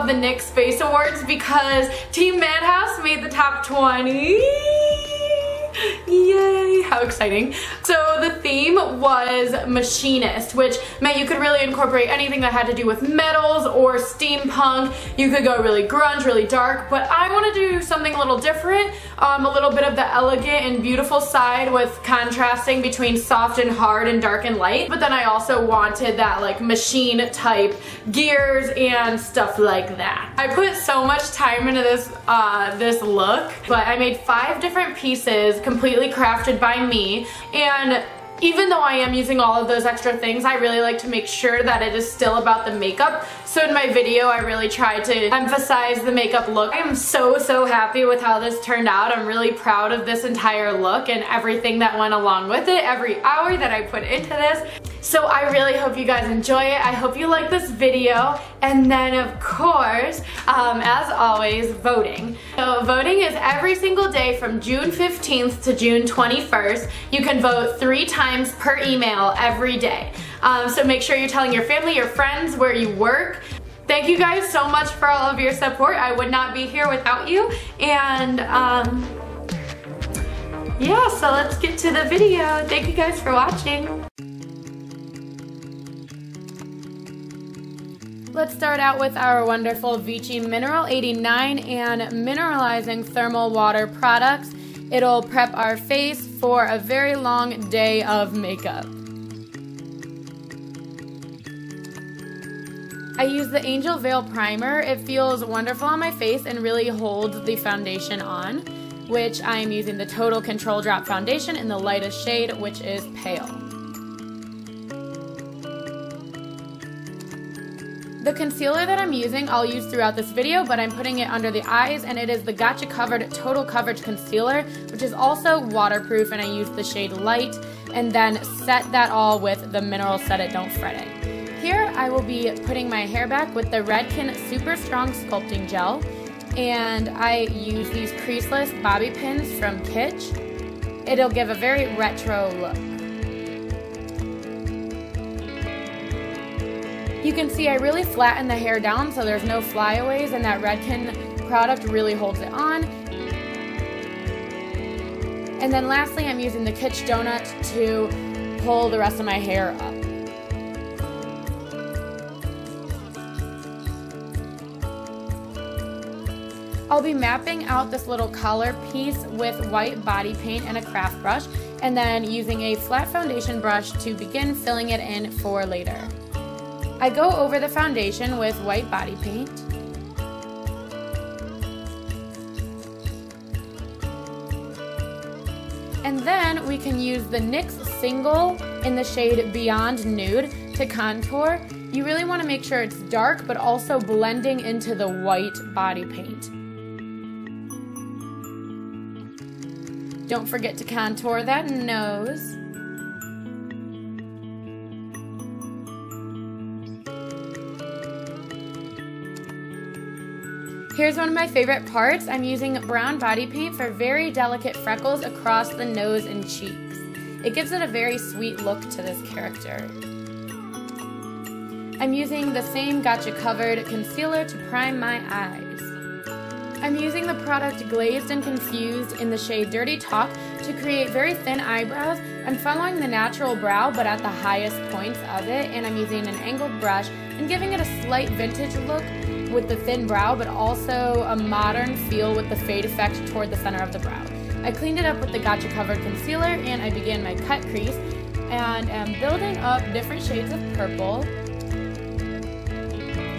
of the NYX Face Awards because Team Madhouse made the top 20. Yay, how exciting. So the theme was Machinist, which meant you could really incorporate anything that had to do with metals or steampunk. You could go really grunge, really dark, but I want to do something a little different, a little bit of the elegant and beautiful side with contrasting between soft and hard and dark and light, but then I also wanted that like machine type gears and stuff like that. I put so much time into this look, but I made 5 different pieces completely crafted by me, and even though I am using all of those extra things, I really like to make sure that it is still about the makeup. So in my video, I really tried to emphasize the makeup look. I am so happy with how this turned out. I'm really proud of this entire look and everything that went along with it, every hour that I put into this. So I really hope you guys enjoy it. I hope you like this video. And then of course, as always, voting. So voting is every single day from June 15th to June 21st. You can vote 3 times per email every day. So make sure you're telling your family, your friends, where you work. Thank you guys so much for all of your support. I would not be here without you. And yeah, so let's get to the video. Thank you guys for watching. Let's start out with our wonderful Vichy Mineral 89 and Mineralizing Thermal Water products. It'll prep our face for a very long day of makeup. I use the Angel Veil Primer. It feels wonderful on my face and really holds the foundation on, which I am using the Total Control Drop Foundation in the lightest shade, which is Pale. The concealer that I'm using, I'll use throughout this video, but I'm putting it under the eyes, and it is the Gotcha Covered Total Coverage Concealer, which is also waterproof, and I use the shade Light, and then set that all with the Mineral Set It Don't Fret It. Here I will be putting my hair back with the Redken Super Strong Sculpting Gel, and I use these creaseless bobby pins from Kitsch. It'll give a very retro look. You can see I really flatten the hair down so there's no flyaways, and that Redken product really holds it on. And then lastly, I'm using the Kitsch Donut to pull the rest of my hair up. I'll be mapping out this little collar piece with white body paint and a craft brush, and then using a flat foundation brush to begin filling it in for later. I go over the foundation with white body paint. And then we can use the NYX Single in the shade Beyond Nude to contour. You really want to make sure it's dark but also blending into the white body paint. Don't forget to contour that nose. Here's one of my favorite parts. I'm using brown body paint for very delicate freckles across the nose and cheeks. It gives it a very sweet look to this character. I'm using the same Gotcha Covered concealer to prime my eyes. I'm using the product Glazed and Confused in the shade Dirty Talk to create very thin eyebrows. I'm following the natural brow but at the highest points of it, and I'm using an angled brush and giving it a slight vintage look with the thin brow but also a modern feel with the fade effect toward the center of the brow. I cleaned it up with the Gotcha Covered concealer, and I began my cut crease and am building up different shades of purple.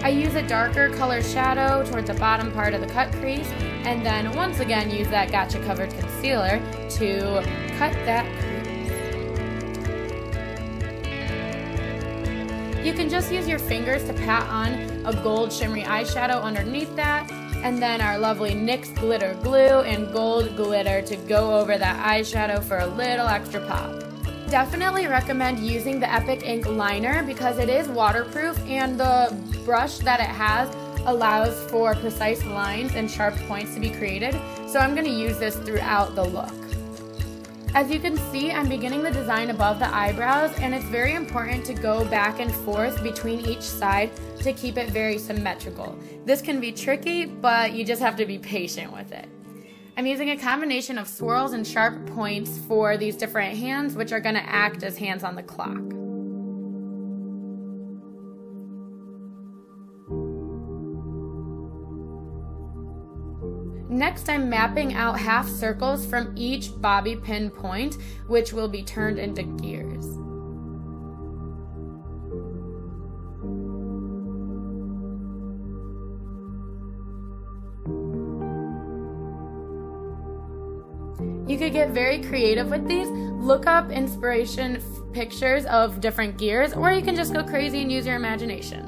I use a darker color shadow towards the bottom part of the cut crease, and then once again use that Gotcha Covered concealer to cut that crease. You can just use your fingers to pat on a gold shimmery eyeshadow underneath that, and then our lovely NYX glitter glue and gold glitter to go over that eyeshadow for a little extra pop. Definitely recommend using the Epic Ink liner because it is waterproof, and the brush that it has allows for precise lines and sharp points to be created, so I'm going to use this throughout the look. As you can see, I'm beginning the design above the eyebrows, and it's very important to go back and forth between each side to keep it very symmetrical. This can be tricky, but you just have to be patient with it. I'm using a combination of swirls and sharp points for these different hands, which are going to act as hands on the clock. Next, I'm mapping out half circles from each bobby pin point, which will be turned into gears. You could get very creative with these. Look up inspiration pictures of different gears, or you can just go crazy and use your imagination.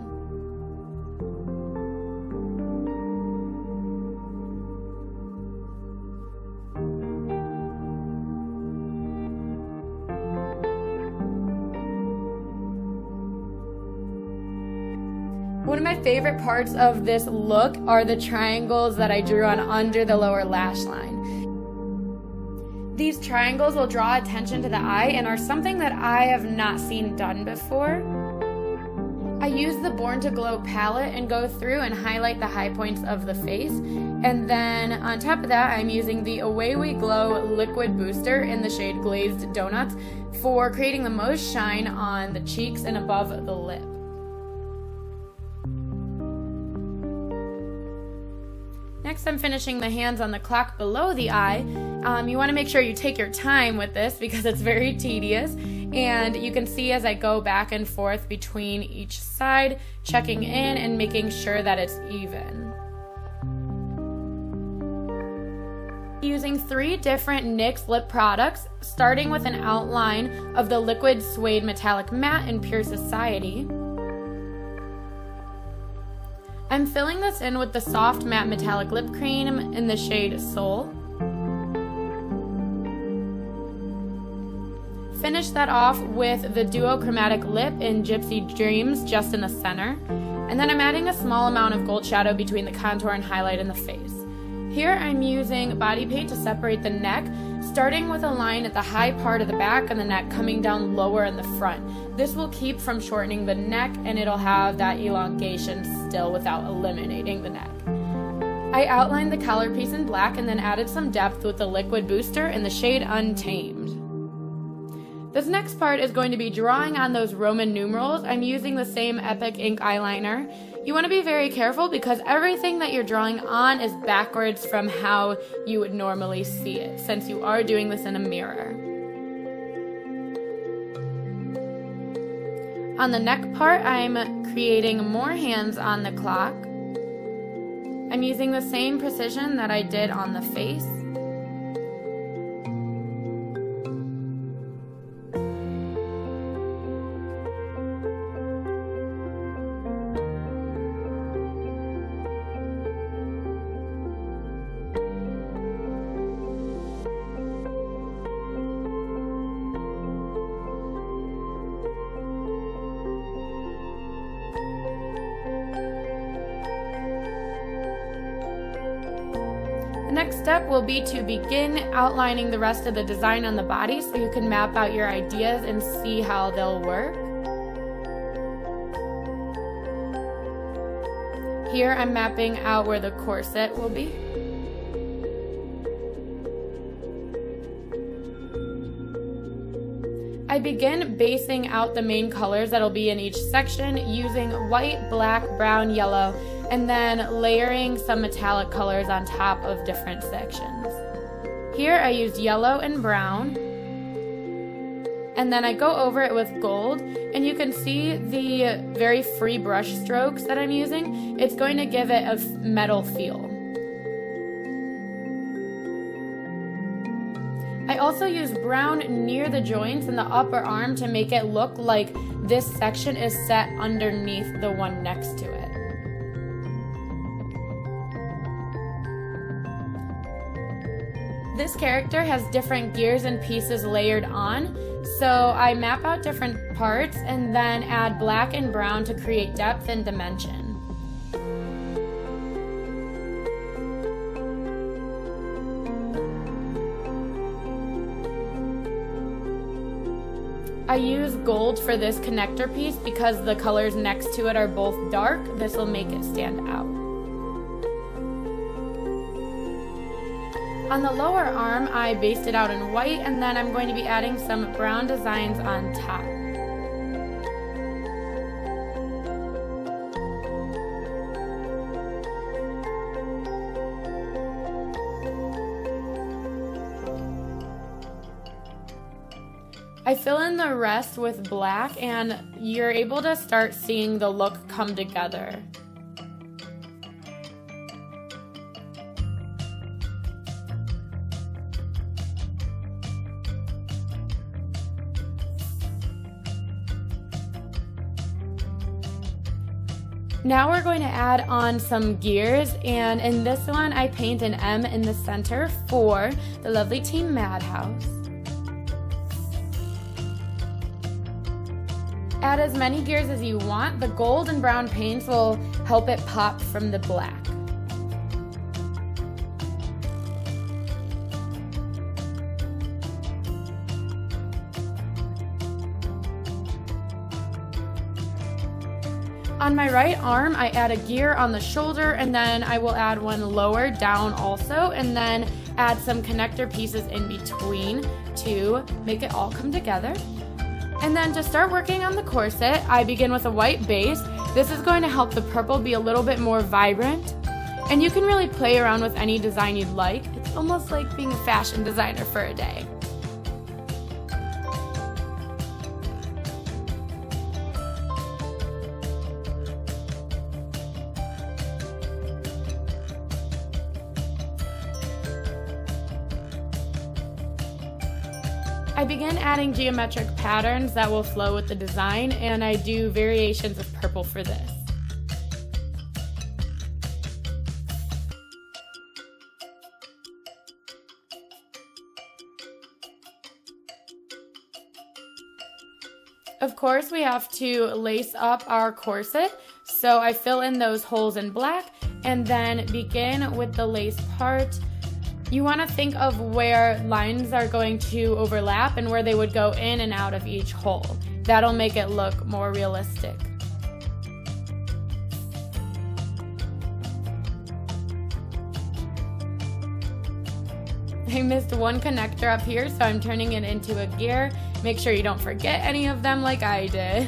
One of my favorite parts of this look are the triangles that I drew on under the lower lash line. These triangles will draw attention to the eye and are something that I have not seen done before. I use the Born to Glow palette and go through and highlight the high points of the face. And then on top of that, I'm using the Away We Glow Liquid Booster in the shade Glazed Donuts for creating the most shine on the cheeks and above the lip. Next, I'm finishing the hands on the clock below the eye. You want to make sure you take your time with this because it's very tedious. And you can see as I go back and forth between each side, checking in and making sure that it's even. Using 3 different NYX lip products, starting with an outline of the Liquid Suede Metallic Matte in Pure Society. I'm filling this in with the Soft Matte Metallic Lip Cream in the shade Soul. Finish that off with the Duo Chromatic Lip in Gypsy Dreams just in the center. And then I'm adding a small amount of gold shadow between the contour and highlight in the face. Here I'm using body paint to separate the neck, starting with a line at the high part of the back and the neck coming down lower in the front. This will keep from shortening the neck and it'll have that elongation still without eliminating the neck. I outlined the collar piece in black and then added some depth with the Liquid Booster in the shade Untamed. This next part is going to be drawing on those Roman numerals. I'm using the same Epic ink eyeliner. You want to be very careful because everything that you're drawing on is backwards from how you would normally see it, since you are doing this in a mirror. On the neck part, I'm creating more hands on the clock. I'm using the same precision that I did on the face. The next step will be to begin outlining the rest of the design on the body so you can map out your ideas and see how they'll work. Here I'm mapping out where the corset will be. I begin basing out the main colors that'll be in each section using white, black, brown, yellow, and then layering some metallic colors on top of different sections. Here I used yellow and brown, and then I go over it with gold, and you can see the very free brush strokes that I'm using. It's going to give it a metal feel. I also use brown near the joints and the upper arm to make it look like this section is set underneath the one next to it. This character has different gears and pieces layered on, so I map out different parts and then add black and brown to create depth and dimension. I use gold for this connector piece because the colors next to it are both dark. This will make it stand out. On the lower arm, I based it out in white, and then I'm going to be adding some brown designs on top. I fill in the rest with black, and you're able to start seeing the look come together. Now we're going to add on some gears, and in this one I paint an M in the center for the lovely team Madhouse. Add as many gears as you want. The gold and brown paints will help it pop from the black. On my right arm, I add a gear on the shoulder, and then I will add one lower down also, and then add some connector pieces in between to make it all come together. And then to start working on the corset, I begin with a white base. This is going to help the purple be a little bit more vibrant, and you can really play around with any design you'd like. It's almost like being a fashion designer for a day. I begin adding geometric patterns that will flow with the design, and I do variations of purple for this. Of course, we have to lace up our corset, so I fill in those holes in black and then begin with the lace part. You want to think of where lines are going to overlap and where they would go in and out of each hole. That'll make it look more realistic. I missed one connector up here, so I'm turning it into a gear. Make sure you don't forget any of them like I did.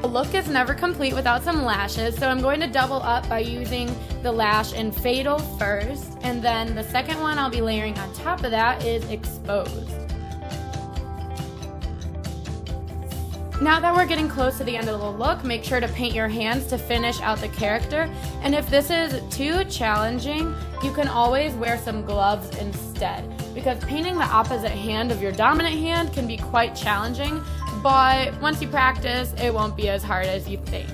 The look is never complete without some lashes, so I'm going to double up by using the lash in Fatal first, and then the second one I'll be layering on top of that is Exposed. Now that we're getting close to the end of the look, make sure to paint your hands to finish out the character, and if this is too challenging, you can always wear some gloves instead, because painting the opposite hand of your dominant hand can be quite challenging, but once you practice, it won't be as hard as you think.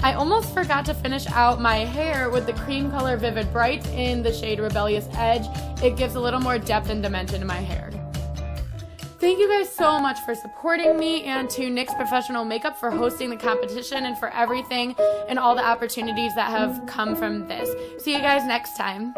I almost forgot to finish out my hair with the cream color Vivid Bright in the shade Rebellious Edge. It gives a little more depth and dimension to my hair. Thank you guys so much for supporting me, and to NYX Professional Makeup for hosting the competition and for everything and all the opportunities that have come from this. See you guys next time.